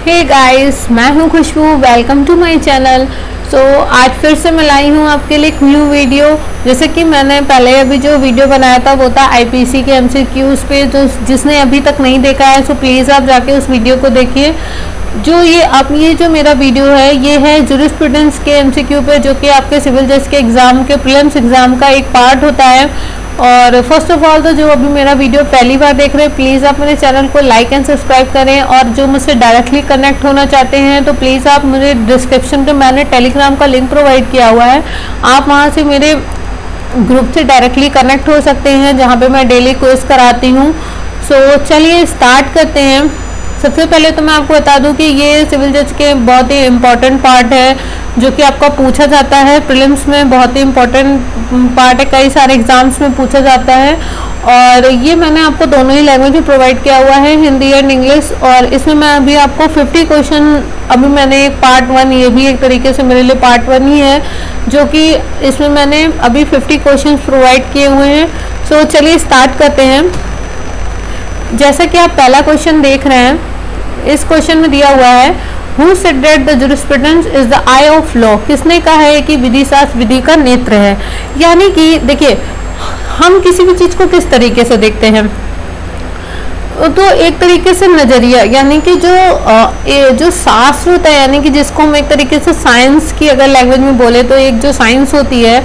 हे guys, मैं हूं Khushboo. Welcome to my channel. आज फिर से मैं लाई हूं आपके लिए एक न्यू वीडियो। जैसे कि मैंने पहले अभी जो वीडियो बनाया था वो था आईपीसी के एमसीक्यूज पे। तो जिसने अभी तक नहीं देखा है सो प्लीज़ आप जाके उस वीडियो को देखिए। ये जो मेरा वीडियो है ये है जूरिस्प्रूडेंस के एमसीक्यू पे, जो कि आपके सिविल जज के एग्ज़ाम के प्रीलिम्स एग्ज़ाम का एक पार्ट होता है। और फर्स्ट ऑफ ऑल तो जो अभी मेरा वीडियो पहली बार देख रहे हैं प्लीज़ आप मेरे चैनल को लाइक एंड सब्सक्राइब करें। और जो मुझसे डायरेक्टली कनेक्ट होना चाहते हैं तो प्लीज़ आप मुझे डिस्क्रिप्शन पे मैंने टेलीग्राम का लिंक प्रोवाइड किया हुआ है, आप वहाँ से मेरे ग्रुप से डायरेक्टली कनेक्ट हो सकते हैं, जहाँ पे मैं डेली क्विज कराती हूँ। चलिए स्टार्ट करते हैं। सबसे पहले तो मैं आपको बता दूं कि ये सिविल जज के बहुत ही इम्पॉर्टेंट पार्ट है, जो कि आपका पूछा जाता है प्रीलिम्स में। बहुत ही इम्पॉर्टेंट पार्ट है, कई सारे एग्जाम्स में पूछा जाता है। और ये मैंने आपको दोनों ही लैंग्वेज में प्रोवाइड किया हुआ है, हिंदी एंड इंग्लिश। और इसमें मैं अभी आपको 50 क्वेश्चन, अभी मैंने एक पार्ट 1, ये भी एक तरीके से मेरे लिए पार्ट 1 ही है, जो कि इसमें मैंने अभी 50 क्वेश्चन प्रोवाइड किए हुए हैं। चलिए स्टार्ट करते हैं। जैसा कि आप पहला क्वेश्चन देख रहे हैं, इस क्वेश्चन में दिया हुआ है who said that the jurisprudence is the eye of law. किसने कहा है कि विधि शास्त्र विधि का नेत्र है। यानी कि देखिए, हम किसी भी चीज को किस तरीके से देखते हैं, तो एक तरीके से नजरिया, यानी कि जो शास्त्र होता है, यानी कि जिसको हम एक तरीके से साइंस की अगर लैंग्वेज में बोले तो एक जो साइंस होती है,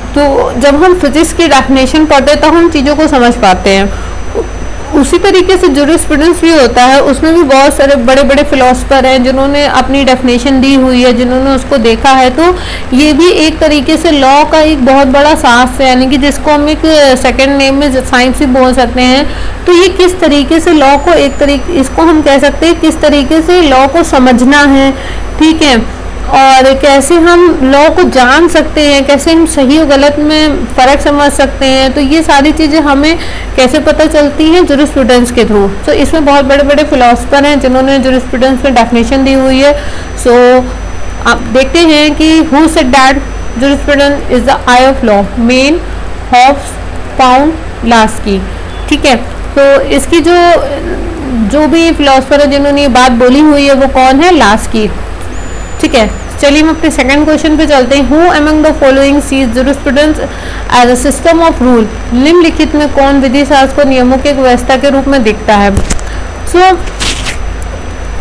तो जब हम फिजिक्स की डेफिनेशन पढ़ते हैं तो हम चीज़ों को समझ पाते हैं। उसी तरीके से जूरिस्प्रूडेंस भी होता है, उसमें भी बहुत सारे बड़े बड़े फिलोसफर हैं जिन्होंने अपनी डेफिनेशन दी हुई है, जिन्होंने उसको देखा है। तो ये भी एक तरीके से लॉ का एक बहुत बड़ा शास्त्र है, यानी कि जिसको हम एक सेकंड नेम में साइंस भी बोल सकते हैं। तो ये किस तरीके से लॉ को इसको हम कह सकते हैं किस तरीके से लॉ को समझना है, ठीक है, और कैसे हम लॉ को जान सकते हैं, कैसे हम सही और गलत में फ़र्क समझ सकते हैं। तो ये सारी चीज़ें हमें कैसे पता चलती हैं, जूरिस्प्रूडेंस के थ्रू। इसमें बहुत बड़े बड़े फिलोसफर हैं जिन्होंने जूरिस्प्रूडेंस में डेफिनेशन दी हुई है। आप देखते हैं कि who said that jurisprudence is the eye of law, Maine, Hobbes, Pound, Laski, ठीक है। तो इसकी जो भी फिलोसफर है जिन्होंने ये बात बोली हुई है वो कौन है, लास्की, ठीक है। चलिए हम अपने सेकंड क्वेश्चन पे चलते हैं। Who among the following sees jurisprudence as a system of rule. निम्नलिखित में कौन विधि शास्त्र को नियमों की एक व्यवस्था के रूप में दिखता है।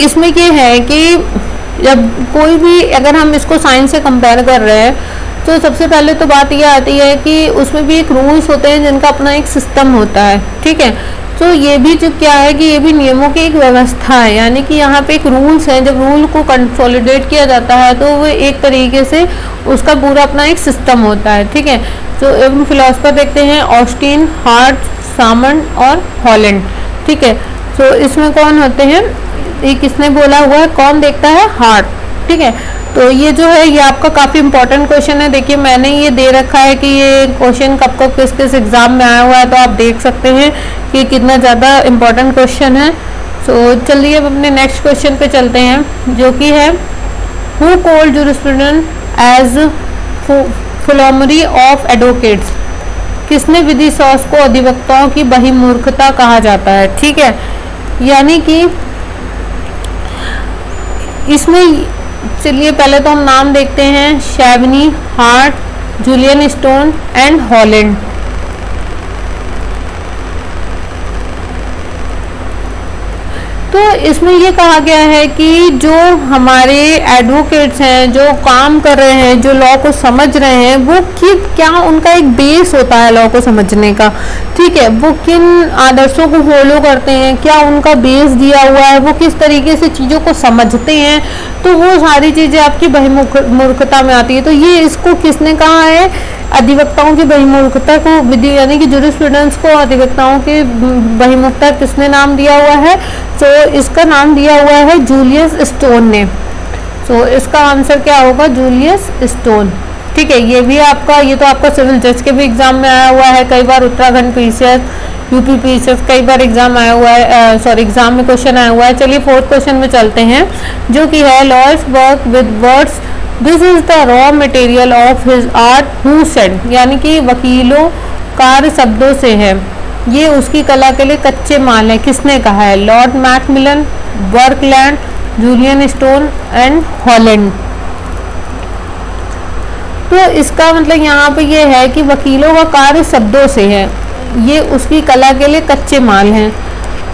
इसमें ये है कि जब कोई भी, अगर हम इसको साइंस से कंपेयर कर रहे हैं तो सबसे पहले तो बात यह आती है कि उसमें भी एक रूल्स होते हैं जिनका अपना एक सिस्टम होता है, ठीक है। तो ये भी जो क्या है कि ये भी नियमों की एक व्यवस्था है, यानी कि यहाँ पे एक रूल्स है। जब रूल को कंसोलिडेट किया जाता है तो वो एक तरीके से उसका पूरा अपना एक सिस्टम होता है, ठीक है। तो हम फिलोसफर देखते हैं ऑस्टीन, हार्ट, सामन और हॉलैंड, ठीक है। तो इसमें कौन होते हैं, ये किसने बोला हुआ है, कौन देखता है, हार्ट, ठीक है। तो ये जो है ये आपका काफ़ी इंपॉर्टेंट क्वेश्चन है। देखिए मैंने ये दे रखा है कि ये क्वेश्चन कब कब किस किस एग्जाम में आया हुआ है, तो आप देख सकते हैं कि कितना ज़्यादा इंपॉर्टेंट क्वेश्चन है। चलिए अब अपने नेक्स्ट क्वेश्चन पे चलते हैं, जो कि है हु कॉल्ड जूरिस्प्रूडेंस एज फुलमरी ऑफ एडवोकेट्स। किसने विधि शास्त्र को अधिवक्ताओं की बहिर्मुखता कहा जाता है, ठीक है। यानी कि इसमें चलिए पहले तो हम नाम देखते हैं, Savigny, Hart, Julian Stone and Holland. तो इसमें ये कहा गया है कि जो हमारे एडवोकेट्स हैं, जो काम कर रहे हैं, जो लॉ को समझ रहे हैं, वो क्या उनका एक बेस होता है लॉ को समझने का, ठीक है। वो किन आदर्शों को फॉलो करते हैं, क्या उनका बेस दिया हुआ है, वो किस तरीके से चीज़ों को समझते हैं, तो वो सारी चीज़ें आपकी बहिर्मुखता में आती है। तो ये इसको किसने कहा है, अधिवक्ताओं की बहिर्मुखता को विधि, यानी कि जूरिस्प्रूडेंस को अधिवक्ताओं की बहिर्मुखता किसने नाम दिया हुआ है, तो इसका नाम दिया हुआ है जूलियस स्टोन ने। इसका आंसर क्या होगा, जूलियस स्टोन, ठीक है। ये तो आपका सिविल जज के भी एग्जाम में आया हुआ है, कई बार उत्तराखंड पीसीएस, यूपी पीसीएस, कई बार एग्जाम आया हुआ है, एग्जाम में क्वेश्चन आया हुआ है। चलिए फोर्थ क्वेश्चन में चलते हैं, जो कि है lawyers work with words, this is the raw material of his art, who said. यानी कि वकीलों कार्य शब्दों से है, ये उसकी कला के लिए कच्चे माल है, किसने कहा है, Lord Macmillan, Buckland, Julian Stone and Holland. तो इसका मतलब यहाँ पे ये है कि वकीलों का कार्य शब्दों से है, ये उसकी कला के लिए कच्चे माल हैं,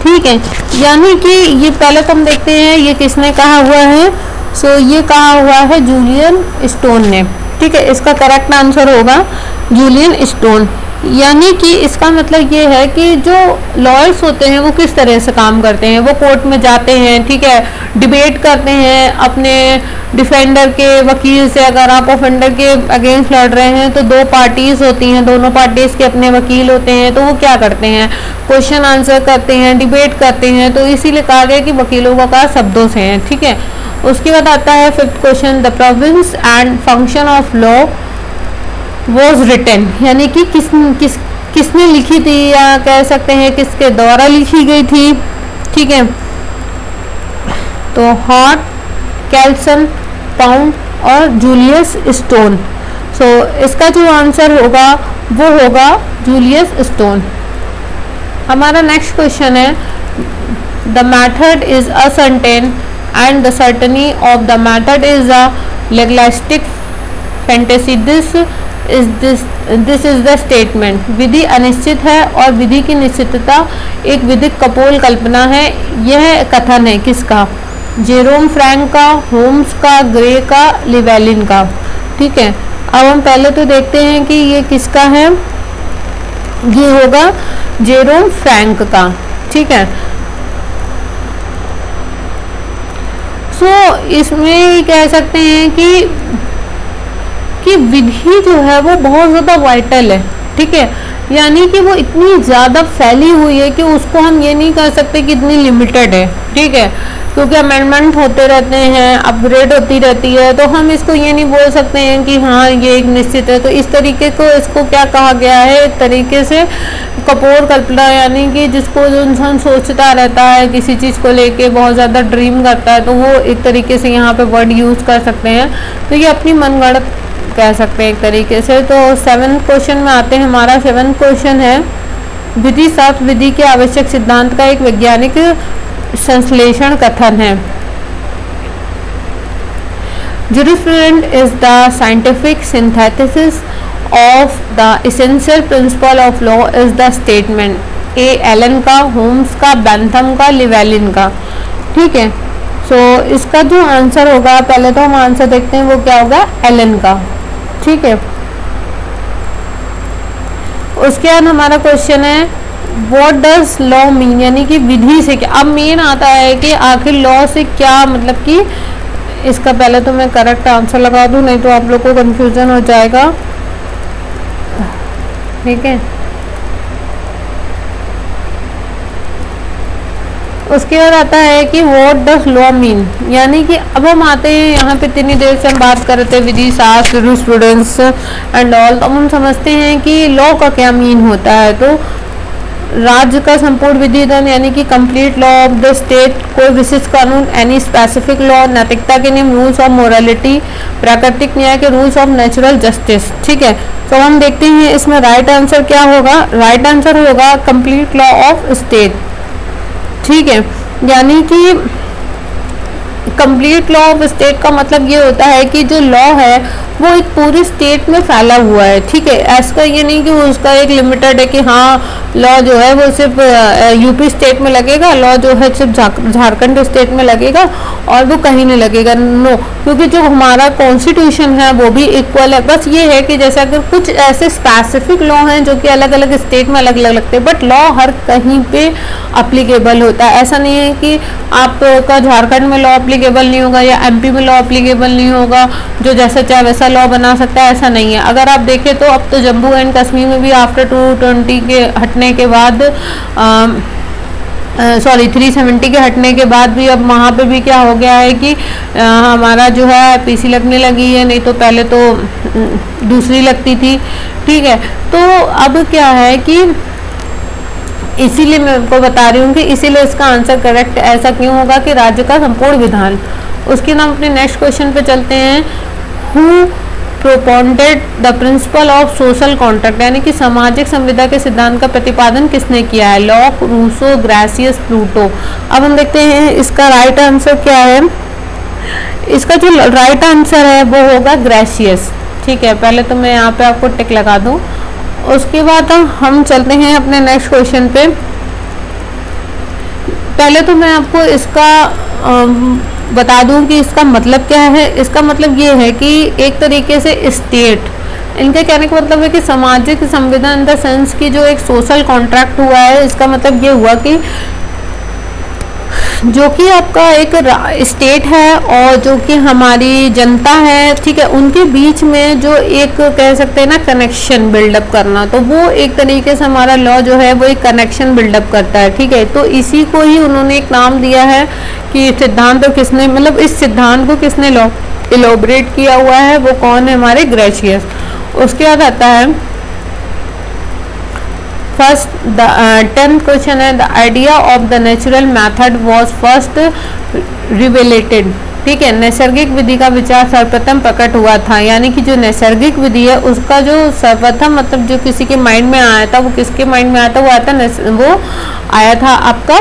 ठीक है। यानी कि ये पहले तो हम देखते हैं ये किसने कहा हुआ है। सो ये कहा हुआ है जूलियन स्टोन ने, ठीक है। इसका करेक्ट आंसर होगा जूलियन स्टोन। यानी कि इसका मतलब ये है कि जो लॉयर्स होते हैं वो किस तरह से काम करते हैं, वो कोर्ट में जाते हैं, ठीक है, डिबेट करते हैं अपने डिफेंडर के वकील से। अगर आप ऑफेंडर के अगेंस्ट लड़ रहे हैं तो दो पार्टीज होती हैं, दोनों पार्टीज के अपने वकील होते हैं, तो वो क्या करते हैं, क्वेश्चन आंसर करते हैं, डिबेट करते हैं। तो इसीलिए कहा गया कि वकीलों का कार्य शब्दों से है, ठीक है। उसके बाद आता है 5th question, the province and function of law was written, यानी कि किसने लिखी थी, या कह सकते हैं किसके द्वारा लिखी गई थी, ठीक है। तो हॉट, कैल्सन, पाउंड और जूलियस स्टोन। सो इसका जो आंसर होगा वो होगा जूलियस स्टोन। हमारा नेक्स्ट क्वेश्चन है, the method is uncertain and the certainty of the method is a legalistic fantasy. This is the statement. विधि अनिश्चित है और विधि की निश्चितता एक विधिक कपोल कल्पना है। यह कथन है किसका, जेरोम फ्रैंक का, होम्स का, ग्रे का, लिवेलिन का, ठीक है। अब हम पहले तो देखते हैं कि ये किसका है, ये होगा जेरोम फ्रैंक का, ठीक है। सो इसमें कह सकते हैं कि विधि जो है वो बहुत ज़्यादा वाइटल है, ठीक है। यानी कि वो इतनी ज़्यादा फैली हुई है कि उसको हम ये नहीं कह सकते कि इतनी लिमिटेड है, ठीक है, क्योंकि अमेंडमेंट होते रहते हैं, अपग्रेड होती रहती है, तो हम इसको ये नहीं बोल सकते हैं कि हाँ ये एक निश्चित है। तो इस तरीके को इसको क्या कहा गया है, एक तरीके से कपोल कल्पना, यानी कि जिसको जो इंसान सोचता रहता है किसी चीज़ को लेके, बहुत ज़्यादा ड्रीम करता है, तो वो एक तरीके से यहाँ पे वर्ड यूज़ कर सकते हैं। तो ये अपनी मनगढ़ंत कह सकते हैं एक तरीके से। तो 7th क्वेश्चन में आते हैं। हमारा 7th क्वेश्चन है, विधि शास्त्र विधि के आवश्यक सिद्धांत का एक वैज्ञानिक संश्लेषण कथन है। Jurisprudence is the scientific synthesis of the essential principle of law is the statement। A Allen का, होम्स का, बैंथम का, लिवेलिन का, ठीक है। सो इसका जो आंसर होगा, पहले तो हम आंसर देखते हैं, वो क्या होगा, एलन का, ठीक है। उसके बाद हमारा क्वेश्चन है, व्हाट डज लॉ मीन, यानी कि विधि से क्या। अब मेन आता है कि आखिर लॉ से क्या मतलब कि इसका पहले तो मैं करेक्ट आंसर लगा दूं, नहीं तो आप लोग को कंफ्यूजन हो जाएगा, ठीक है। उसके बाद आता है कि व्हाट डज लॉ मीन, यानी कि अब हम आते हैं यहाँ पे, इतनी देर से हम बात कर रहे थे विधि शास्त्र, जूरिस्प्रूडेंस एंड ऑल, तो हम समझते हैं कि लॉ का क्या मीन होता है। तो राज्य का संपूर्ण विधिधन, यानी कि complete law of the state, कोई विशिष्ट कानून, एनी स्पेसिफिक लॉ, नैतिकता के नियम, रूल्स ऑफ मोरालिटी, प्राकृतिक न्याय के रूल्स ऑफ नेचुरल जस्टिस, ठीक है। तो हम देखते हैं इसमें राइट आंसर क्या होगा, राइट आंसर होगा कंप्लीट लॉ ऑफ स्टेट, ठीक है। यानी कि कंप्लीट लॉ ऑफ स्टेट का मतलब ये होता है कि जो लॉ है वो एक पूरी स्टेट में फैला हुआ है, ठीक है। ऐसा ये नहीं कि उसका एक लिमिटेड है कि हाँ लॉ जो है वो सिर्फ यूपी स्टेट में लगेगा, लॉ जो है सिर्फ झारखंड स्टेट में लगेगा और वो कहीं नहीं लगेगा, नो। क्योंकि जो हमारा कॉन्स्टिट्यूशन है वो भी इक्वल है। बस ये है कि जैसे अगर कुछ ऐसे स्पेसिफिक लॉ हैं जो कि अलग अलग स्टेट में अलग अलग लगते हैं, बट लॉ हर कहीं पे अप्लीकेबल होता है। ऐसा नहीं है कि आपका झारखंड में लॉ अप्लीकेबल नहीं होगा या एमपी में लॉ अप्लीकेबल नहीं होगा, जो जैसा चाहे वैसा लॉ बना सकता है, ऐसा नहीं है। अगर आप देखें तो अब तो जम्मू एंड कश्मीर में भी आफ्टर 220 के हटने के बाद 370 के हटने के बाद भी अब वहाँ पे भी क्या हो गया है कि हमारा जो है पीसी लगने लगी है, नहीं तो पहले तो दूसरी लगती थी, ठीक है। तो अब क्या है कि इसीलिए मैं आपको बता रही हूँ कि इसीलिए इसका आंसर करेक्ट ऐसा क्यों होगा कि राज्य का संपूर्ण विधान। उसके नाम अपने नेक्स्ट क्वेश्चन पे चलते हैं। Who propounded the principle of social contract, यानी कि सामाजिक संविदा के सिद्धांत का प्रतिपादन किसने किया है? Locke, Rousseau, Grotius, Pluto. अब हम देखते हैं इसका राइट आंसर क्या है। इसका जो राइट आंसर है वो होगा ग्रासियस। ठीक है, पहले तो मैं यहाँ पे आपको टिक लगा दूँ। उसके बाद हम चलते हैं अपने नेक्स्ट क्वेश्चन पे। पहले तो मैं आपको इसका बता दूं कि इसका मतलब क्या है। इसका मतलब ये है कि एक तरीके से स्टेट, इनके कहने का मतलब है कि सामाजिक संविदा इन द सेंस की जो एक सोशल कॉन्ट्रैक्ट हुआ है, इसका मतलब ये हुआ कि जो कि आपका एक स्टेट है और जो कि हमारी जनता है, ठीक है, उनके बीच में जो एक कह सकते हैं ना कनेक्शन बिल्डअप करना, तो वो एक तरीके से हमारा लॉ जो है वो एक कनेक्शन बिल्डअप करता है। ठीक है, तो इसी को ही उन्होंने एक नाम दिया है कि सिद्धांत, तो किसने मतलब इस सिद्धांत को किसने लॉ इलोबरेट किया हुआ है, वो कौन है? हमारे ग्रेशियस। उसके बाद आता है फर्स्ट, द 10th क्वेश्चन है, the idea of the natural method was first revealed. ठीक है, नैसर्गिक विधि का विचार सर्वप्रथम प्रकट हुआ था, यानी कि जो नैसर्गिक विधि है उसका जो सर्वप्रथम मतलब जो किसी के माइंड में आया था, वो किसके माइंड में आया था? वो आया था आपका,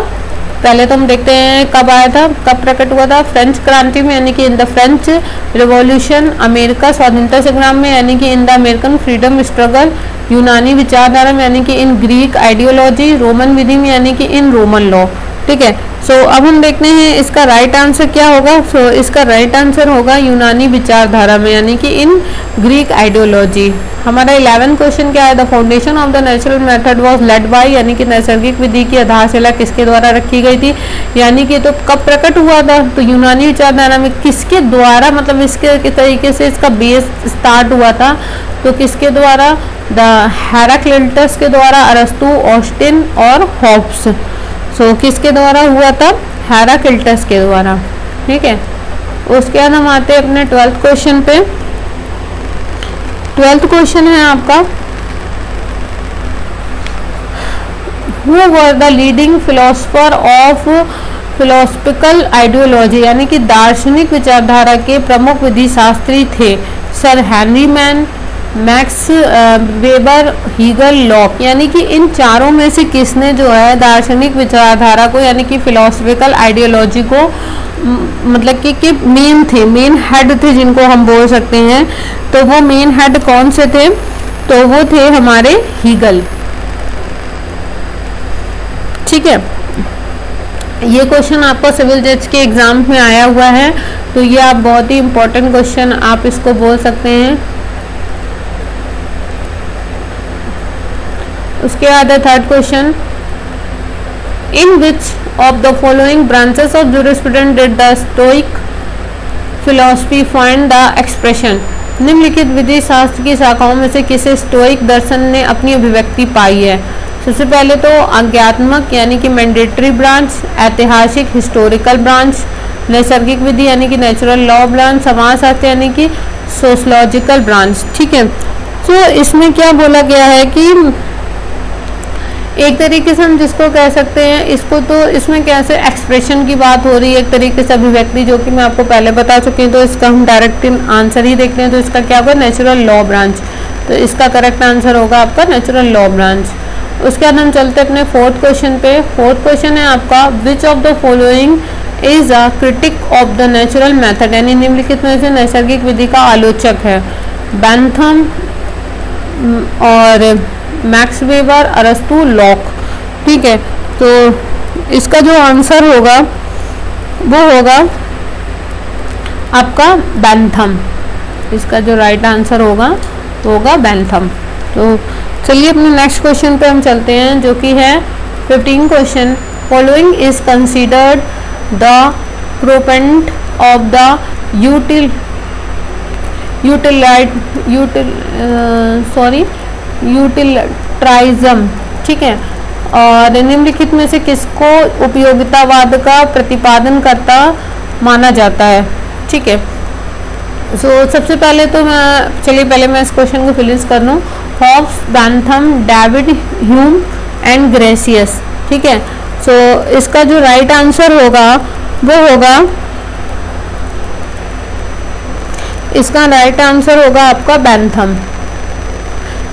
पहले तो हम देखते हैं कब आया था, कब प्रकट हुआ था? फ्रेंच क्रांति में, यानी कि in the French revolution. America स्वाधीनता संग्राम में, यानी कि in the American freedom struggle. यूनानी विचारधारा में, यानी कि इन ग्रीक आइडियोलॉजी। रोमन विधि में, यानी कि इन रोमन लॉ। ठीक है, सो अब हम देखते हैं इसका राइट आंसर क्या होगा। सो इसका राइट आंसर होगा यूनानी विचारधारा में, यानी कि इन ग्रीक आइडियोलॉजी। हमारा 11th क्वेश्चन क्या है? The foundation of the natural method was led by, यानी कि नैसर्गिक विधि की आधारशिला किसके द्वारा रखी गई थी? यानी कि तो कब प्रकट हुआ था? तो यूनानी विचारधारा में किसके द्वारा, मतलब इसके तरीके से इसका बेस स्टार्ट हुआ था, तो किसके द्वारा? द हेराक्लिटस के द्वारा, अरस्तु, ऑस्टिन और हॉब्स। सो किसके द्वारा हुआ था? हेराक्लिटस के द्वारा। ठीक है, उसके बाद हम आते हैं अपने 12th क्वेश्चन पे। 12th क्वेश्चन है आपका, who were the leading philosopher of philosophical ideology, यानी कि दार्शनिक विचारधारा के प्रमुख विधि शास्त्री थे? Sir Henry Maine, Max Weber, Hegel, Locke. यानी कि इन चारों में से किसने जो है दार्शनिक विचारधारा को, यानी कि फिलोसफिकल आइडियोलॉजी को मतलब कि मेन थे, मेन हेड थे जिनको हम बोल सकते हैं, तो वो मेन हेड कौन से थे? तो वो थे हमारे हीगल। ठीक है, ये क्वेश्चन आपको सिविल जज के एग्जाम में आया हुआ है, तो ये आप बहुत ही इंपॉर्टेंट क्वेश्चन आप इसको बोल सकते हैं। उसके बाद है 3rd question, in which of the following branches of jurisprudence did the stoic philosophy find the expression. निम्नलिखित विधि शास्त्र की शाखाओं में से किसे स्टोइक दर्शन ने अपनी अभिव्यक्ति पाई है? सबसे पहले तो आज्ञात्मक, यानी कि मैंडेटरी ब्रांच। ऐतिहासिक, हिस्टोरिकल ब्रांच। नैसर्गिक विधि, यानी कि नेचुरल लॉ ब्रांच। समाजशास्त्र, यानी कि सोशलॉजिकल ब्रांच। ठीक है, तो इसमें क्या बोला गया है कि एक तरीके से हम जिसको कह सकते हैं, इसको तो इसमें कैसे एक्सप्रेशन की बात हो रही है, एक तरीके से अभिव्यक्ति, जो कि मैं आपको पहले बता चुकी हूँ। तो इसका हम डायरेक्ट आंसर ही देखते हैं, तो इसका क्या होगा? Natural law branch. तो इसका करेक्ट आंसर होगा आपका नेचुरल लॉ ब्रांच। उसके बाद हम चलते हैं अपने 4th क्वेश्चन पे। 4th क्वेश्चन है आपका, विच of the following is a critic of the natural method, यानी निम्नलिखित में से नैसर्गिक विधि का आलोचक है? बेंथम और मैक्स वेबर, अरस्तु, लॉक। ठीक है, तो इसका जो आंसर होगा वो होगा आपका बेंथम। इसका जो राइट आंसर होगा वो होगा बेंथम। तो चलिए अपने नेक्स्ट क्वेश्चन पे हम चलते हैं, जो कि है 15 question, following is considered the proponent of the utilitarianism. ठीक है, और निम्नलिखित में से किसको उपयोगितावाद का प्रतिपादन करता माना जाता है? ठीक है, सो सबसे पहले तो पहले मैं इस क्वेश्चन को फिनिश कर लूँ। Hobbes, Bentham, David Hume and Grotius. ठीक है, सो इसका जो राइट आंसर होगा वो होगा इसका राइट आंसर होगा आपका बेंथम।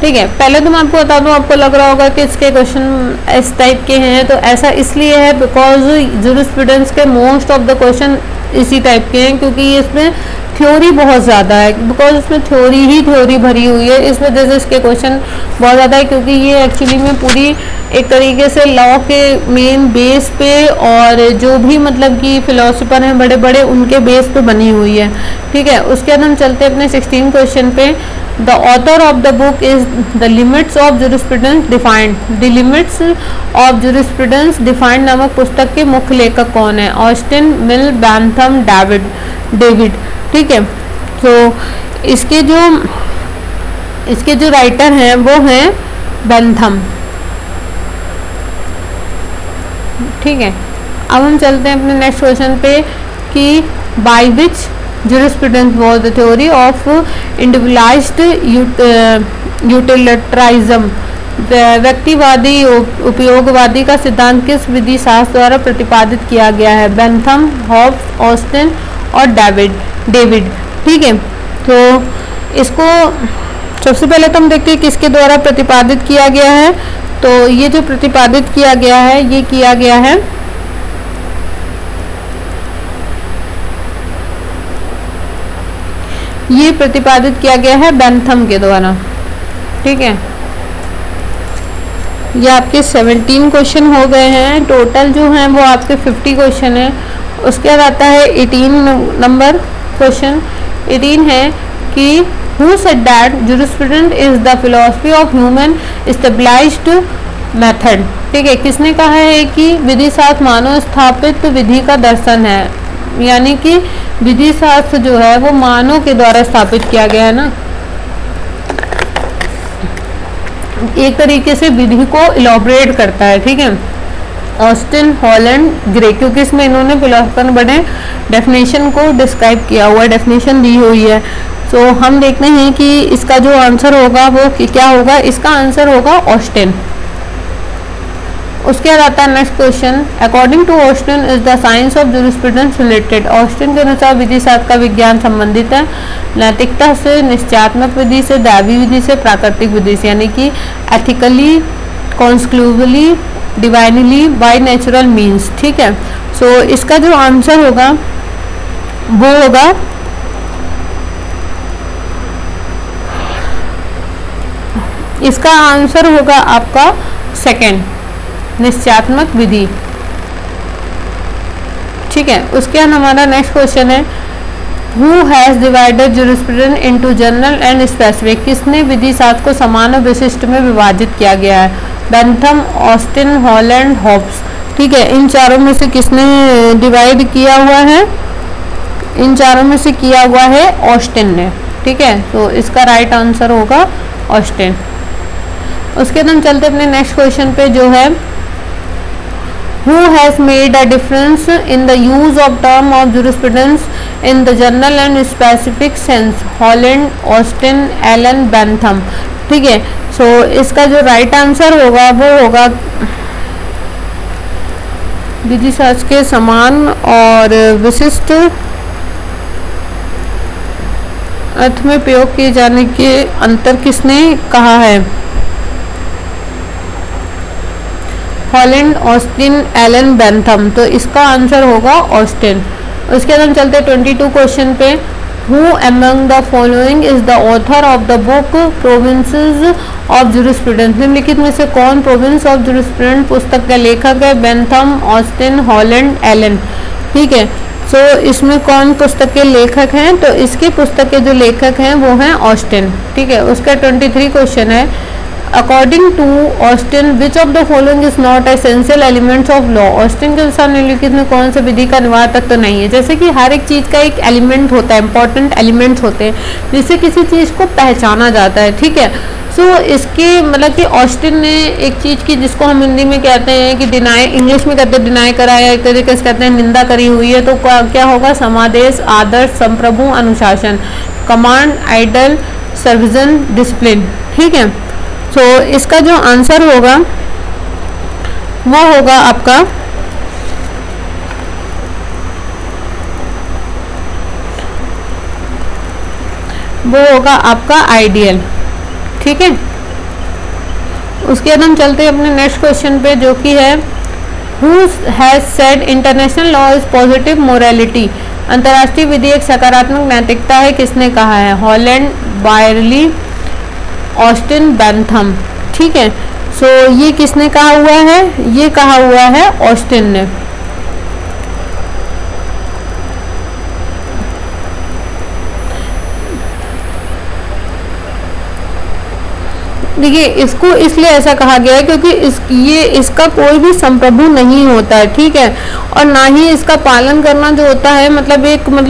ठीक है, पहले तो मैं आपको बता दूं, आपको लग रहा होगा कि इसके क्वेश्चन इस टाइप के हैं, तो ऐसा इसलिए है बिकॉज जूरिस्प्रूडेंस के मोस्ट ऑफ द क्वेश्चन इसी टाइप के हैं, क्योंकि इसमें थ्योरी बहुत ज़्यादा है, बिकॉज इसमें थ्योरी भरी हुई है, इस वजह से इसके क्वेश्चन बहुत ज़्यादा है, क्योंकि ये एक्चुअली में पूरी एक तरीके से लॉ के मेन बेस पे और जो भी मतलब कि फिलोसफर हैं बड़े बड़े उनके बेस पे बनी हुई है। ठीक है, उसके बाद हम चलते हैं अपने 16 क्वेश्चन पे। The author of the book is the limits of jurisprudence defined. The limits of jurisprudence defined नामक पुस्तक के मुख्य लेखक कौन है? ऑस्टिन, मिल, बैंथम, डेविड। ठीक है, तो इसके जो राइटर हैं वो हैं बैंथम। ठीक है, अब हम चलते हैं अपने नेक्स्ट क्वेश्चन पे कि by which jurisprudence was the theory of individualized utilitarianism। व्यक्तिवादी उपयोगवादी का सिद्धांत किस विधि शास्त्र द्वारा प्रतिपादित किया गया है? बेंथम, हॉब्स, ऑस्टिन और डेविड। ठीक है, तो इसको सबसे पहले तो हम देखते हैं किसके द्वारा प्रतिपादित किया गया है। तो ये जो प्रतिपादित किया गया है ये किया गया है बेंथम के द्वारा। ठीक है, ये आपके 17 क्वेश्चन हो गए हैं, टोटल जो हैं वो आपके 50 क्वेश्चन है। उसके बाद आता है 18 नंबर क्वेश्चन। 18 है कि who said that jurisprudence is the philosophy of human stabilised method. ठीक है, किसने कहा है कि विधि शास्त्र मानव स्थापित विधि का दर्शन है, यानी कि विधि शास्त्र जो है वो मानव के द्वारा स्थापित किया गया है ना, एक तरीके से विधि को इलॉबरेट करता है। ठीक है, ऑस्टिन, हॉलैंड, ग्रे, क्योंकि इसमें इन्होंने फिलोसफर बने डेफिनेशन को डिस्क्राइब किया हुआ है, डेफिनेशन दी हुई है। तो हम देखते हैं कि इसका जो आंसर होगा वो क्या होगा। इसका आंसर होगा ऑस्टिन। उसके बाद आता है next question. According to Austin is the science of jurisprudence related. Austin के अनुसार विधि शास्त्र का विज्ञान संबंधित है नैतिकता से, निश्चयात्मक विधि से, दैवी विधि से, प्राकृतिक विधि से, यानी कि ethically, conclusively, divinely, by natural means. ठीक है, सो इसका जो आंसर होगा वो होगा आपका सेकेंड, निश्चयात्मक विधि। ठीक है, उसके बाद हमारा नेक्स्ट क्वेश्चन है who has divided jurisprudence into general and specific. किसने विधि शास्त्र को समान और विशिष्ट में विभाजित किया गया है? Bentham, Austin, Holland, Hobbes. ठीक है, इन चारों में से किसने डिवाइड किया हुआ है? इन चारों में से किया हुआ है ऑस्टिन ने। ठीक है, तो इसका राइट आंसर होगा ऑस्टिन। उसके बाद हम चलते अपने नेक्स्ट क्वेश्चन पे जो है Who has made a difference in the use of term of jurisprudence in the general and specific sense? Holland, Austin, Allen, Bentham। ठीक है, सो इसका जो राइट आंसर होगा वो होगा विधि शास्त्र के समान और विशिष्ट अर्थ में प्रयोग किए जाने के अंतर किसने कहा है? Holland, Austin, Allen, Bentham. तो इसका आंसर होगा ऑस्टिन। उसके बाद हम चलते हैं 22 क्वेश्चन पे। Who among the following is the author of the book provinces of jurisprudence. निम्नलिखित में से कौन प्रोविंस ऑफ जूरिस्प्रूडेंस पुस्तक का लेखक है? Bentham, Austin, Holland, Allen. ठीक है, सो इसमें कौन पुस्तक के लेखक हैं? तो इसके पुस्तक के जो लेखक हैं वो हैं ऑस्टिन। ठीक है, उसका 23 क्वेश्चन है according to Austin which of the following is not essential elements of law. Austin के अनुसार निम्नलिखित में कौन सा विधि का अनिवार्य तत्व नहीं है? जैसे कि हर एक चीज़ का एक एलिमेंट होता है, इंपॉर्टेंट एलिमेंट्स होते हैं जिससे किसी चीज़ को पहचाना जाता है। ठीक है, सो इसके मतलब कि ऑस्टिन ने एक चीज़ की जिसको हम हिंदी में कहते हैं कि डिनाई, इंग्लिश में कहते हैं डिनाई करा या एक तरीके से कहते हैं निंदा करी हुई है। तो क्या होगा? समादेश, आदर्श, संप्रभु, अनुशासन, कमांड, आइडल, सर्विजन, डिसिप्लिन। ठीक है, तो इसका जो आंसर होगा वो होगा आपका वो होगा आपका आइडियल। ठीक है, उसके बाद हम चलते हैं अपने नेक्स्ट क्वेश्चन पे, जो कि है who has said international law is positive morality, अंतर्राष्ट्रीय विधि एक सकारात्मक नैतिकता है, किसने कहा है? Holland, Byerly, Austin, Bentham. ठीक है, सो ये किसने कहा हुआ है? ये कहा हुआ है ऑस्टिन ने। देखिए, इसको इसलिए ऐसा कहा गया है क्योंकि इसका कोई भी संप्रभु नहीं होता है। ठीक है, और ना ही इसका पालन करना जो होता है मतलब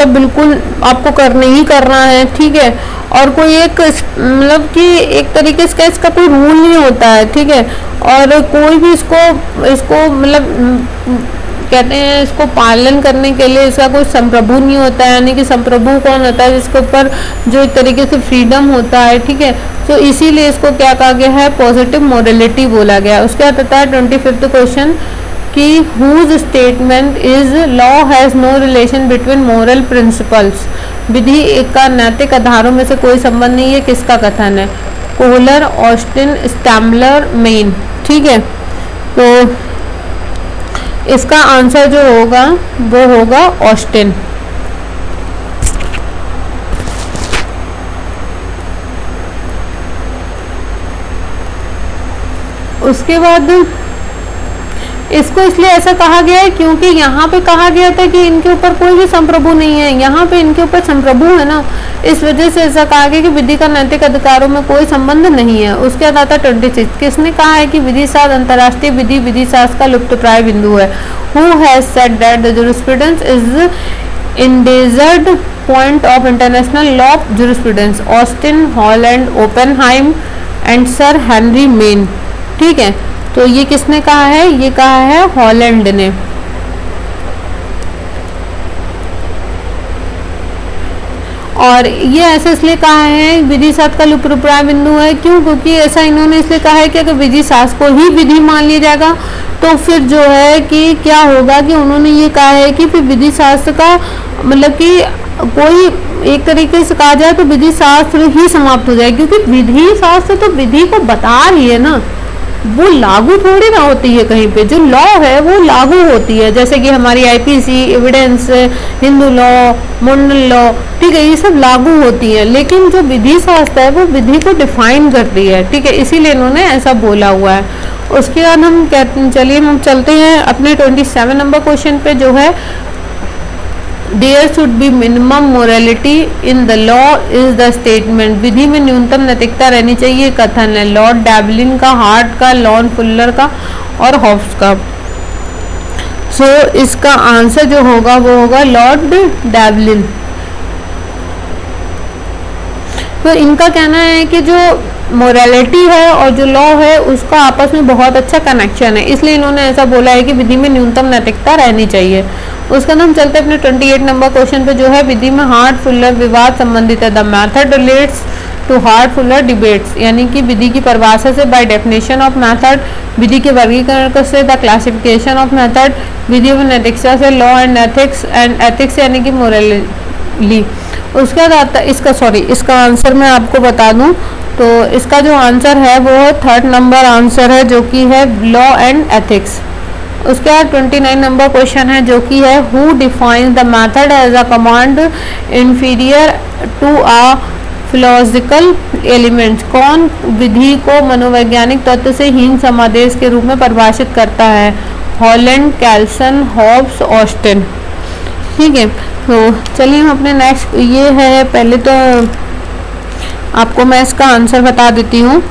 बिल्कुल आपको करने ही करना है। ठीक है, और कोई एक मतलब कि एक तरीके से इसका कोई रूल नहीं होता है। ठीक है, और कोई भी इसको मतलब कहते हैं इसको पालन करने के लिए इसका कोई संप्रभु नहीं होता है। यानी कि संप्रभु कौन होता है? जिसके ऊपर जो एक तरीके से फ्रीडम होता है। ठीक है, तो इसीलिए इसको क्या कहा गया है? पॉजिटिव मोरालिटी बोला गया। उसके बाद आता है 25वां क्वेश्चन कि whose statement is law has no relation between moral principles, विधि का नैतिक आधारों में से कोई संबंध नहीं है, किसका कथन है? Kohler, Austin, Stammler, Maine. ठीक है, तो इसका आंसर जो होगा वो होगा ऑस्टिन। उसके बाद इसको इसलिए ऐसा कहा गया है क्योंकि यहाँ पे कहा गया था कि इनके ऊपर कोई भी संप्रभु नहीं है, यहाँ पे इनके ऊपर संप्रभु है ना, इस वजह से ऐसा कहा गया कि विधि का नैतिक अधिकारों में कोई संबंध नहीं है। उसके बाद आता 26, किसने कहा है कि विधि शास्त्र अंतर्राष्ट्रीय विधि शास्त्र का लुप्तप्राय बिंदु है? Who has said that the jurisprudence is endangered point of international law jurisprudence? Austin, Holland, Oppenheim and sir Henry main. ठीक है, तो ये किसने कहा है? ये कहा है हॉलैंड ने। और ये ऐसे इसलिए कहा है विधि शास्त्र का लुप्तप्राय बिंदु है, क्यों? क्योंकि ऐसा इन्होंने इसलिए कहा है कि अगर विधि शास्त्र को ही विधि मान लिया जाएगा तो फिर जो है कि क्या होगा कि उन्होंने ये कहा है कि फिर विधि शास्त्र का मतलब कि कोई एक तरीके से कहा जाए तो विधि शास्त्र ही समाप्त हो जाए, क्योंकि विधि शास्त्र तो विधि को बता रही है ना, वो लागू थोड़ी ना होती है कहीं पे। जो लॉ है वो लागू होती है, जैसे कि हमारी आईपीसी, एविडेंस, हिंदू लॉ, मंडल लॉ, ठीक है, ये सब लागू होती है। लेकिन जो विधि शास्त्र है वो विधि को डिफाइन करती है। ठीक है, इसीलिए इन्होंने ऐसा बोला हुआ है। उसके बाद हम चलिए हम चलते हैं अपने 27 नंबर क्वेश्चन पे, जो है there should be minimum morality in the law is the statement, विधि में न्यूनतम नैतिकता रहनी चाहिए, कथन है लॉर्ड डैबलिन का, हार्ट का, लॉन फुल्लर का और हॉब्स का। सो इसका आंसर जो होगा वो होगा लॉर्ड डैबलिन। तो इनका कहना है कि जो मोरालिटी है और जो लॉ है उसका आपस में बहुत अच्छा कनेक्शन है, इसलिए इन्होंने ऐसा बोला है कि विधि में न्यूनतम नैतिकता रहनी चाहिए। उसका हम चलते हैं अपने 28 नंबर क्वेश्चन पे, जो है विधि में हार्ट फुल्लर विवाद संबंधित है। The method relates to Hart Fuller debates, यानी कि विधि की परिभाषा से बाय डेफिनेशन ऑफ मेथड, विधि के वर्गीकरण से द क्लासिफिकेशन ऑफ मेथड, विधि में नैतिकता से लॉ एंड एथिक्स यानी कि मोरली। उसके बाद आता इसका आंसर मैं आपको बता दूं तो इसका जो आंसर है वो 3rd नंबर आंसर है, जो कि है लॉ एंड एथिक्स। उसके बाद 29 नंबर क्वेश्चन है, जो कि है who defines the method as a command inferior to a philosophical element, कौन विधि को मनोवैज्ञानिक तत्व से हीन समादेश के रूप में परिभाषित करता है? Holland, Kelsen, Hobbes, Austin. ठीक है, तो चलिए हम अपने नेक्स्ट, ये है पहले तो आपको मैं इसका आंसर बता देती हूँ।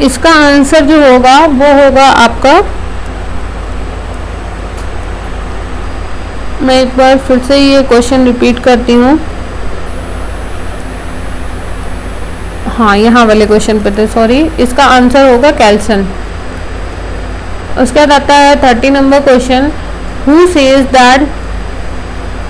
इसका आंसर जो होगा वो होगा आपका, मैं एक बार फिर से ये क्वेश्चन रिपीट करती हूँ। हाँ, यहाँ वाले क्वेश्चन पे थे, सॉरी। इसका आंसर होगा कैल्सन। उसके बाद आता है 30 number question, who says that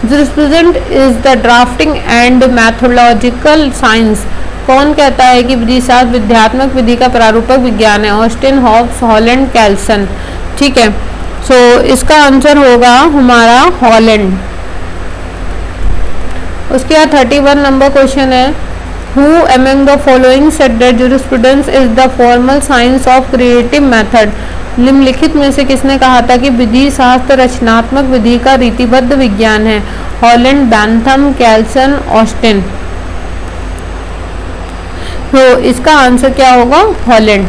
jurisprudence is the drafting and mythological science, कौन कहता है कि विधि शास्त्र विध्यात्मक विधि का प्रारूपक विज्ञान है? Austin, Hobbes, Holland, Kelsen. ठीक है, सो इसका आंसर होगा हमारा हॉलैंड। उसके बाद 31 नंबर क्वेश्चन है, who among the following said that jurisprudence is the formal science of creative method. निम्नलिखित में से किसने कहा था कि विधि शास्त्र रचनात्मक विधि का रीतिबद्ध विज्ञान है? Holland, Bentham, Kelsen, Austin. तो इसका आंसर क्या होगा? हॉलैंड।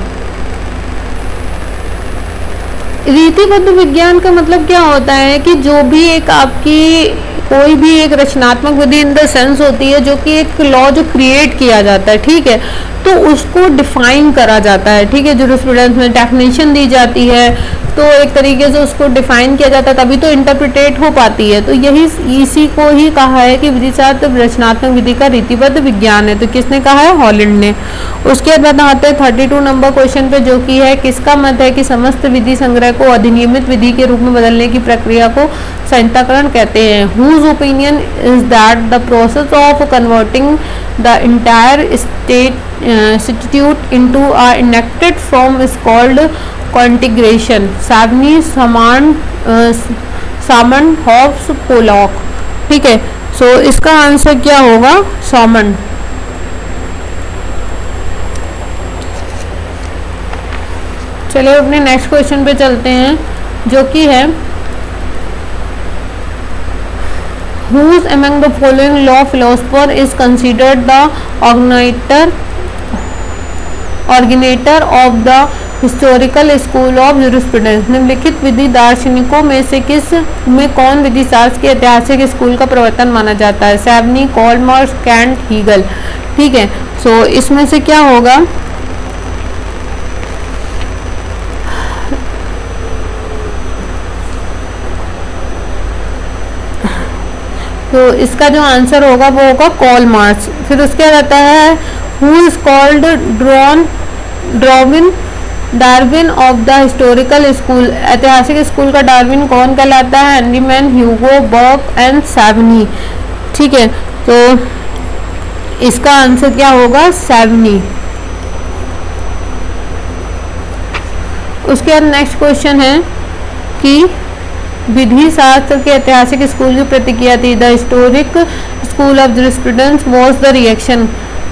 रीतिबद्ध विज्ञान का मतलब क्या होता है कि जो भी एक आपकी कोई भी एक रचनात्मक विधि इन द सेंस होती है जो कि एक लॉ जो क्रिएट किया जाता है, ठीक है, तो उसको डिफाइन करा जाता है, ठीक है, ज्यूरिस्प्रूडेंस में डेफिनेशन दी जाती है, तो एक तरीके से उसको डिफाइन किया जाता है, तभी तो इंटरप्रिटेट हो पाती है। तो यही इसी को ही कहा है कि विधि शास्त्र रचनात्मक विधि का रीतिबद्ध विज्ञान है। तो किसने कहा है? हॉलैंड ने। उसके बाद आते हैं 32 नंबर क्वेश्चन पे, जो कि है किसका मत है कि समस्त विधि संग्रह को अधिनियमित विधि के रूप में बदलने की प्रक्रिया को संहिताकरण कहते हैं? Whose opinion is that the process of converting the entire statute into a enacted form is called कॉन्टिग्रेशन। Savigny, Salmond, Hobbes, Pollock. ठीक है, सो इसका आंसर क्या होगा? सामन। चलिए अपने नेक्स्ट क्वेश्चन पे चलते हैं, जो कि है Whose among the following law philosopher is considered the originator of the historical school of jurisprudence? निम्नलिखित विधि दार्शनिकों में से किस में कौन विधि शास्त्र के ऐतिहासिक स्कूल का प्रवर्तन माना जाता है? सैवनी, कॉलमार्स, कैंट, हीगल। ठीक है, सो इसमें से क्या होगा? तो इसका जो आंसर होगा वो होगा कॉलमार्स। फिर उसके बाद आता है who is called Darwin of the historical school. ऐतिहासिक स्कूल का डार्विन कौन कहलाता है? एंडीमैन, ह्यूगो, बर्क एंड सैवनी। ठीक है, तो इसका आंसर क्या होगा? सैवनी। उसके बाद नेक्स्ट क्वेश्चन है कि विधि शास्त्र के ऐतिहासिक स्कूल की प्रतिक्रिया थी। The historic school of jurisprudence was the reaction.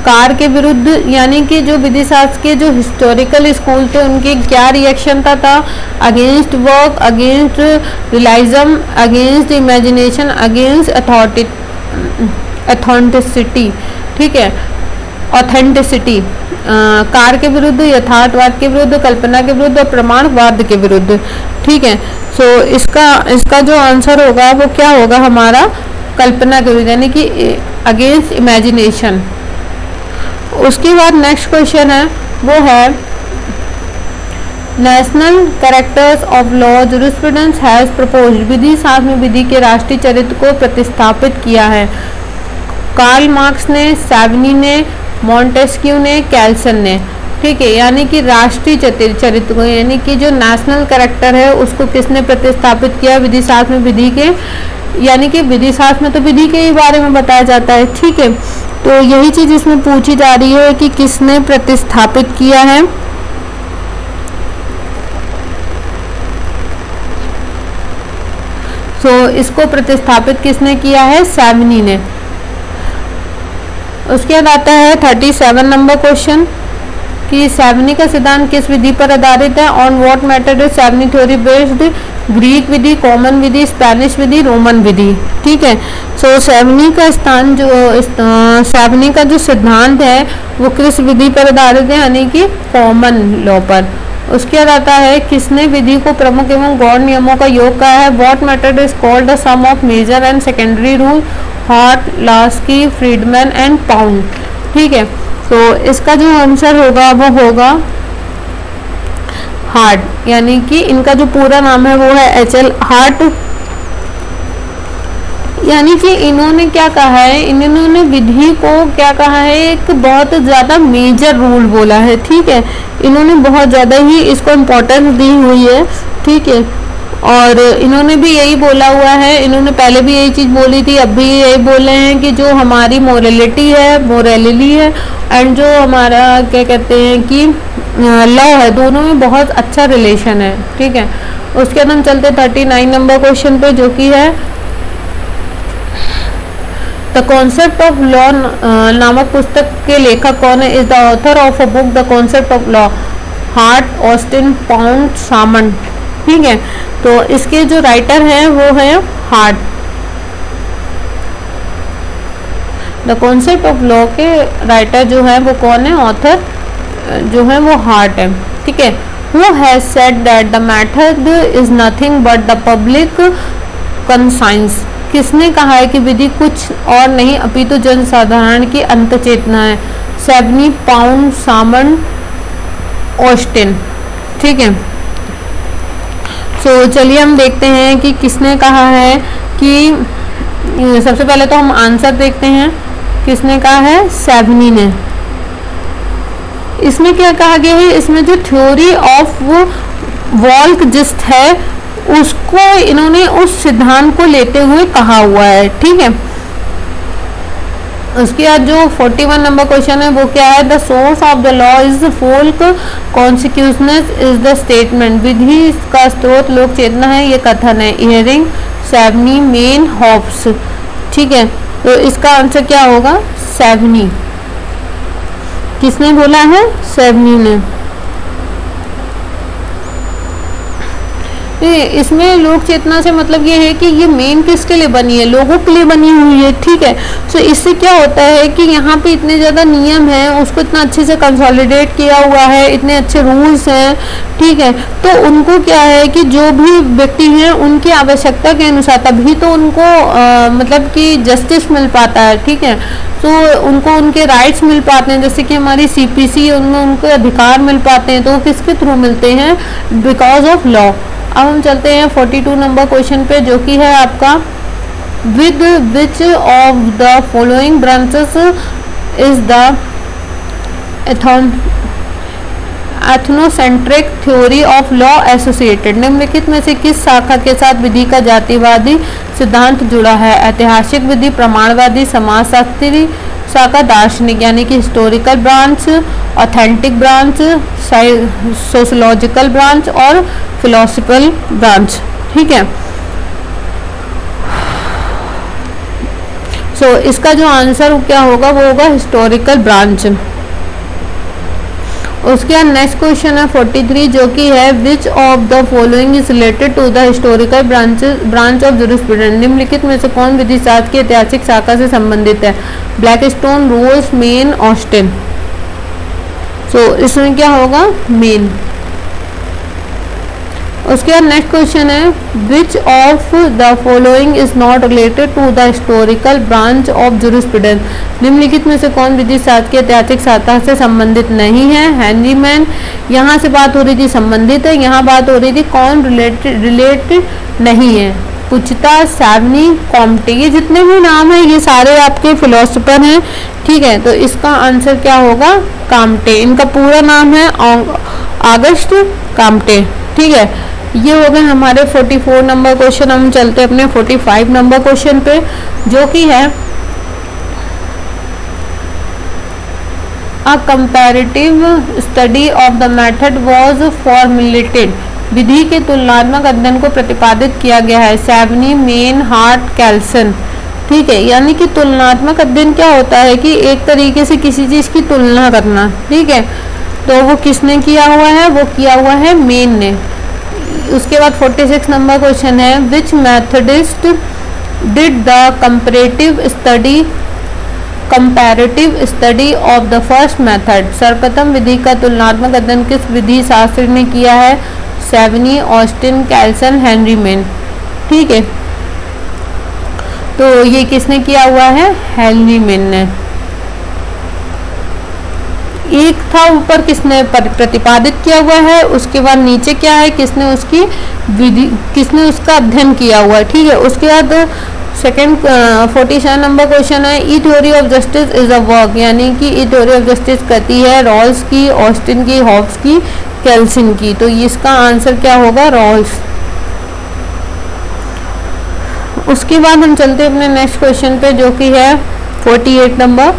Car के विरुद्ध, यानी कि जो विधि शास्त्र के जो हिस्टोरिकल स्कूल थे उनके क्या रिएक्शन था? Against work, against realism, against imagination, against authenticity. ठीक है, ऑथेंटिसिटी। कार के विरुद्ध, यथार्थवाद के विरुद्ध, कल्पना के विरुद्ध और प्रमाणवाद के विरुद्ध। ठीक है, सो इसका जो आंसर होगा वो क्या होगा हमारा? कल्पना के विरुद्ध, यानी कि अगेंस्ट इमेजिनेशन। उसके बाद नेक्स्ट क्वेश्चन है वो है national characters of law jurisprudence has proposed. विधि शास्त्र में विधि के राष्ट्रीय चरित्र को प्रतिस्थापित किया है। कार्ल मार्क्स ने, सैवनी ने, मॉन्टेस्क्यू ने, कैल्सन ने। ठीक है, यानी कि राष्ट्रीय चरित्र को, यानी कि जो नेशनल कैरेक्टर है उसको किसने प्रतिस्थापित किया विधि शास्त्र में? विधि के, यानी कि विधि शास्त्र में तो विधि के ही बारे में बताया जाता है। ठीक है, तो यही चीज इसमें पूछी जा रही है कि किसने प्रतिस्थापित किया है। तो इसको प्रतिस्थापित किसने किया है? सैवनी ने। उसके बाद आता है 37 नंबर क्वेश्चन कि सैवनी का सिद्धांत किस विधि पर आधारित है? On what method is Savigny theory based? Greek विधि, कॉमन विधि, स्पेनिश विधि, रोमन विधि। ठीक है, सो सैवनी का जो सिद्धांत है वो किस विधि पर आधारित है? यानी कि कॉमन लॉ पर। उसके बाद आता है किसने विधि को प्रमुख एवं गौण नियमों का योग कहा है? What method is called the sum of major and secondary rule? Hart, Laski, Friedman and Pound. ठीक है, तो इसका जो आंसर होगा वो होगा हार्ट, यानी कि इनका जो पूरा नाम है वो है HL हार्ट। यानी कि इन्होंने क्या कहा है? इन्होंने विधि को क्या कहा है? एक बहुत ज़्यादा मेजर रूल बोला है। ठीक है, इन्होंने बहुत ज़्यादा ही इसको इम्पोर्टेंस दी हुई है। ठीक है, और इन्होंने भी यही बोला हुआ है, इन्होंने पहले भी यही चीज़ बोली थी, अब भी यही बोले हैं कि जो हमारी मोरालिटी है एंड जो हमारा क्या कहते हैं कि लॉ है, दोनों में बहुत अच्छा रिलेशन है। ठीक है, उसके बाद हम चलते 39 नंबर क्वेश्चन पे, जो कि है द कॉन्सेप्ट ऑफ लॉ नामक पुस्तक के लेखक कौन है? Is the author of a book the concept of law Hart, Austin, Pound, Salmond. ठीक है, तो इसके जो राइटर हैं वो है Hart. The concept of law के राइटर जो है वो कौन है? ऑथर जो है वो हार्ट है। ठीक है, who has said that the method is nothing but the public conscience. किसने कहा है कि विधि कुछ और नहीं अपितु जनसाधारण की अंत चेतना है? सेबनी, पाउंड, सामन, ऑस्टिन। ठीक है, चलिए हम देखते हैं कि किसने कहा है कि सबसे पहले तो हम आंसर देखते हैं, किसने कहा है? सेबनी ने। इसमें क्या कहा गया है? इसमें जो थ्योरी ऑफ वॉल्कजिस्ट है उसको इन्होंने उस सिद्धांत को लेते हुए कहा हुआ है। ठीक है, उसके बाद जो 41 नंबर क्वेश्चन है वो क्या है? The source of the law is folk consciousness is the statement. विधि का स्रोत लोक चेतना है, ये कथन है। Ihering, Savigny, Maine, Hobbes. ठीक है, तो इसका आंसर क्या होगा? सेबनी। किसने बोला है? सेबनी ने। इसमें लोक चेतना से मतलब ये है कि ये मेन किसके लिए बनी है? लोगों के लिए बनी हुई है। ठीक है, सो इससे क्या होता है कि यहाँ पे इतने ज़्यादा नियम हैं, उसको इतना अच्छे से कंसोलिडेट किया हुआ है, इतने अच्छे रूल्स हैं। ठीक है, तो उनको क्या है कि जो भी व्यक्ति हैं उनकी आवश्यकता के अनुसार तभी तो उनको मतलब कि जस्टिस मिल पाता है। ठीक है, तो उनको उनके राइट्स मिल पाते हैं, जैसे कि हमारी CPC उनमें उनको अधिकार मिल पाते हैं, तो वो किसके थ्रू मिलते हैं? Because of law. अब हम चलते हैं 42 नंबर क्वेश्चन पे, जो कि है आपका with which of the following branches is the ethnocentric theory of law associated. निम्नलिखित में से किस शाखा के साथ विधि का जातिवादी सिद्धांत जुड़ा है? ऐतिहासिक विधि, प्रमाणवादी, समाजशास्त्री शाखा, दार्शनिक यानी कि historical branch, authentic branch, sociological branch और फिलोसफिकल ब्रांच। ठीक है, इसका जो आंसर क्या होगा वो होगा हिस्टोरिकल ब्रांच। उसके बाद नेक्स्ट क्वेश्चन है 43, जो कि है which of the following is related to the historical branch of jurisprudence. निम्नलिखित में से कौन विधि शास्त्र की ऐतिहासिक शाखा से संबंधित है? Blackstone, Rawls, Maine, Austin. इसमें क्या होगा? मेन। उसके बाद नेक्स्ट क्वेश्चन है which of the following is not related to the historical branch of jurisprudence. निम्नलिखित में से कौन विधि शास्त्र की ऐतिहासिक शाखा से संबंधित नहीं है? हेनरीमैन। यहाँ से बात हो रही थी संबंधित है, यहाँ बात हो रही थी कौन रिलेटेड नहीं है? पुचता, सैवनी, कॉम्टे। ये जितने भी नाम हैं ये सारे आपके फिलोसोफर हैं। ठीक है, तो इसका आंसर क्या होगा? काम्टे। इनका पूरा नाम है ऑगस्ट काम्टे। ठीक है, ये हो गए हमारे 44 नंबर क्वेश्चन। हम चलते अपने 45 नंबर क्वेश्चन पे, जो कि है a comparative study of the method was formulated. विधि के तुलनात्मक अध्ययन को प्रतिपादित किया गया है। Savigny, Maine, Hart, Kelsen. ठीक है, यानी कि तुलनात्मक अध्ययन क्या होता है कि एक तरीके से किसी चीज़ की तुलना करना। ठीक है, तो वो किसने किया हुआ है? वो किया हुआ है मेन ने। उसके बाद 46 नंबर क्वेश्चन है which methodist did the comparative study of the first method. सर्वप्रथम विधि का तुलनात्मक अध्ययन किस विधि शास्त्री ने किया है? सेबनी, ऑस्टिन, कैल्सन, हेनरीमैन। ठीक है, तो ये किसने किया हुआ है? हेनरीमैन ने। एक था ऊपर किसने प्रतिपादित किया हुआ है, उसके बाद नीचे क्या है? किसने उसकी विधि, किसने उसका अध्ययन किया हुआ है। ठीक है, उसके बाद सेकंड 47 नंबर क्वेश्चन है a theory of justice is a work, यानी कि ई थ्योरी ऑफ जस्टिस कहती है रॉल्स की, ऑस्टिन की, हॉब्स की, कैल्सन की। तो इसका आंसर क्या होगा? रॉल्स। उसके बाद हम चलते हैं अपने नेक्स्ट क्वेश्चन पे, जो कि है 48 नंबर।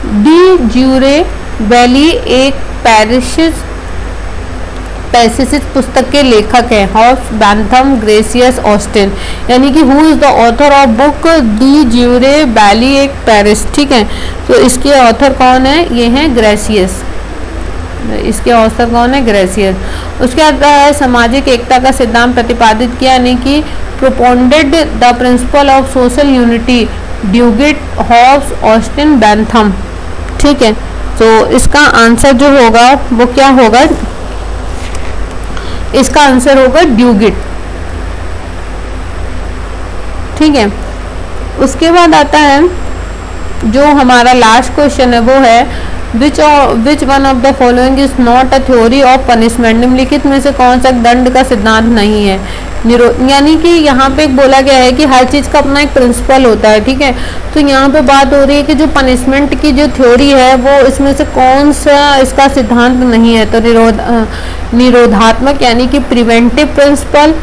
डी ज्यूरे वैली एक पैरिश पैसिस पुस्तक के लेखक हैं? Hobbes, Bentham, Grotius, Austin. यानी कि who is the author of book the ज्यूरे बैली एक पेरिस। ठीक है, तो इसके ऑथर कौन है? ये हैं ग्रेसियस। इसके ऑथर कौन है? ग्रेसियस। उसके बाद है सामाजिक एकता का सिद्धांत प्रतिपादित किया, यानी कि propounded the principle of social unity, Duguit, Hobbes, Austin, Bentham. ठीक है, तो इसका आंसर जो होगा वो क्या होगा? इसका आंसर होगा ड्यूगिट। ठीक है, उसके बाद आता है जो हमारा लास्ट क्वेश्चन है, वो है which one of the following is not a theory of punishment. निम्नलिखित में से कौन सा दंड का सिद्धांत नहीं है? यानी कि यहाँ पे बोला गया है कि हर चीज़ का अपना एक प्रिंसिपल होता है। ठीक है, तो यहाँ पे बात हो रही है कि जो पनिशमेंट की जो थ्योरी है वो इसमें से कौन सा इसका सिद्धांत नहीं है? तो निरोधात्मक यानी कि प्रिवेंटिव प्रिंसिपल,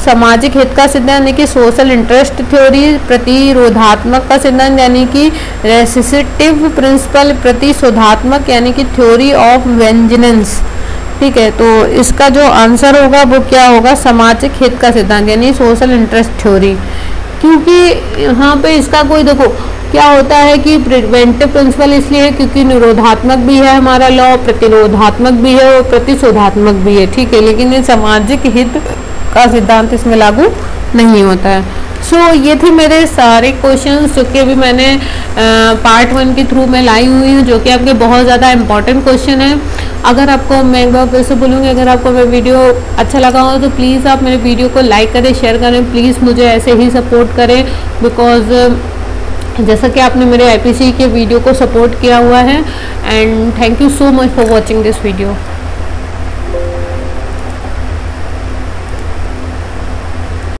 सामाजिक हित का सिद्धांत यानी कि सोशल इंटरेस्ट थ्योरी, प्रतिरोधात्मक का सिद्धांत यानी कि रेसिस्टिव प्रिंसिपल, प्रतिशोधात्मक यानी कि थ्योरी ऑफ वेंजेंस। ठीक है, तो इसका जो आंसर होगा वो क्या होगा? सामाजिक हित का सिद्धांत यानी सोशल इंटरेस्ट थ्योरी। क्योंकि यहाँ पे इसका कोई देखो क्या होता है कि प्रिवेंटिव प्रिंसिपल इसलिए है क्योंकि निरोधात्मक भी है हमारा लॉ, प्रतिरोधात्मक भी है और प्रतिशोधात्मक भी है। ठीक है, लेकिन ये सामाजिक हित का सिद्धांत इसमें लागू नहीं होता है। सो ये थे मेरे सारे क्वेश्चंस जो कि अभी मैंने पार्ट 1 के थ्रू में लाई हुई हूँ, जो कि आपके बहुत ज़्यादा इंपॉर्टेंट क्वेश्चन है। अगर आपको, मैं एक बार फिर से बोलूँगी, अगर आपको मेरा वीडियो अच्छा लगा हो तो प्लीज़ आप मेरे वीडियो को लाइक करें, शेयर करें। प्लीज़ मुझे ऐसे ही सपोर्ट करें, बिकॉज जैसा कि आपने मेरे IPC के वीडियो को सपोर्ट किया हुआ है। And thank you so much for watching this video.